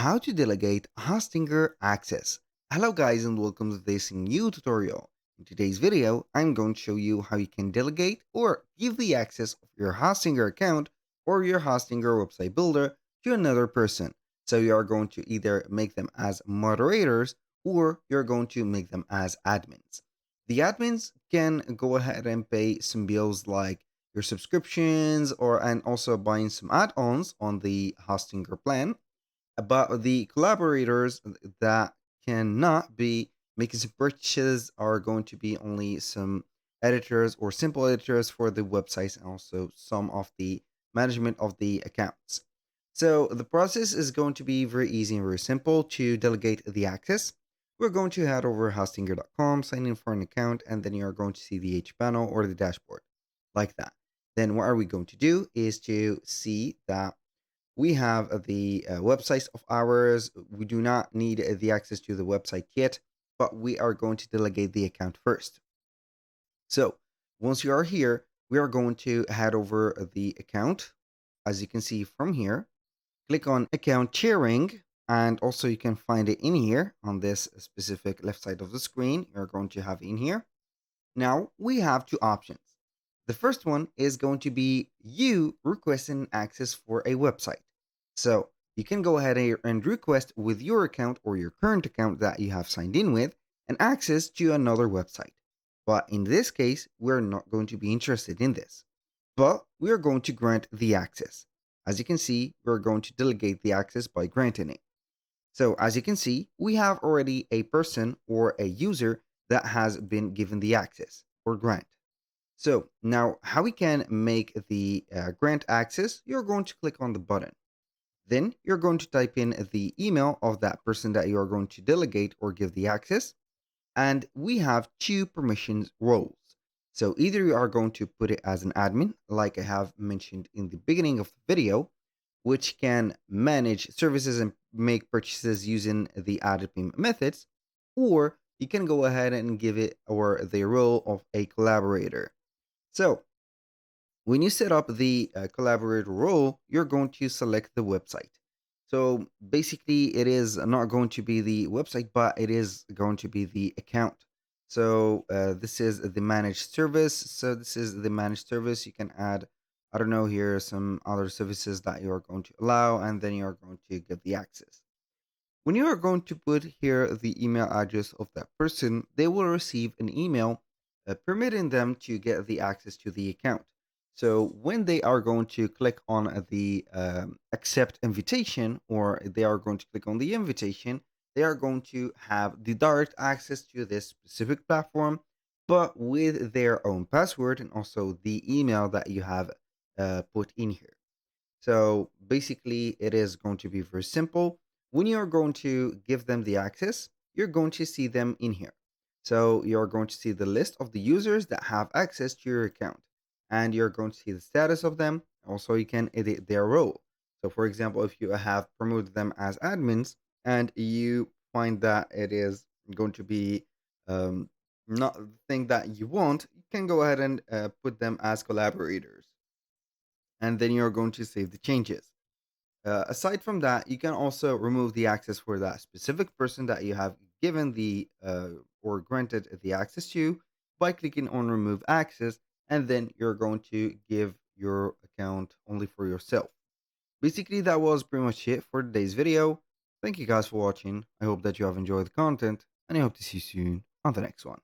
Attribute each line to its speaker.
Speaker 1: how to delegate Hostinger access. Hello guys and welcome to this new tutorial. In today's video, I'm going to show you how you can delegate or give the access of your Hostinger account or your Hostinger website builder to another person. So you are going to either make them as moderators or you're going to make them as admins. The admins can go ahead and pay some bills like your subscriptions or and also buying some add-ons on the Hostinger plan, but the collaborators that cannot be making some purchases are going to be only some editors or simple editors for the websites and also some of the management of the accounts. So the process is going to be very easy and very simple to delegate the access. We're going to head over hostinger.com, sign in for an account, and then you're going to see the H panel or the dashboard like that. Then what are we going to do is to see that we have the websites of ours. We do not need the access to the website yet, but we are going to delegate the account first. So once you are here, we are going to head over the account. As you can see from here, click on account sharing, and also you can find it in here on this specific left side of the screen. You're going to have in here. Now we have two options. The first one is going to be you requesting access for a website. So you can go ahead and request with your account or your current account that you have signed in with an access to another website. But in this case, we're not going to be interested in this. But we are going to grant the access. As you can see, we're going to delegate the access by granting it. So as you can see, we have already a person or a user that has been given the access or grant. So now how we can make the grant access, you're going to click on the button. Then you're going to type in the email of that person that you are going to delegate or give the access. And we have two permissions roles. So either you are going to put it as an admin, like I have mentioned in the beginning of the video, which can manage services and make purchases using the admin methods, or you can go ahead and give it or the role of a collaborator. So when you set up the collaborator role, you're going to select the website. So basically, it is not going to be the website, but it is going to be the account. So this is the managed service. So this is the managed service. You can add, I don't know, here are some other services that you are going to allow, and then you're going to give the access. When you are going to put here the email address of that person, they will receive an email permitting them to get the access to the account. So when they are going to click on the accept invitation, or they are going to click on the invitation, they are going to have the direct access to this specific platform, but with their own password and also the email that you have put in here. So basically, it is going to be very simple. When you're going to give them the access, you're going to see them in here. So you're going to see the list of the users that have access to your account, and you're going to see the status of them. Also, you can edit their role. So, for example, if you have promoted them as admins and you find that it is going to be not the thing that you want, you can go ahead and put them as collaborators, and then you're going to save the changes. Aside from that, you can also remove the access for that specific person that you have given the or granted the access to by clicking on remove access, and then you're going to give your account only for yourself. Basically, that was pretty much it for today's video. Thank you guys for watching. I hope that you have enjoyed the content, and I hope to see you soon on the next one.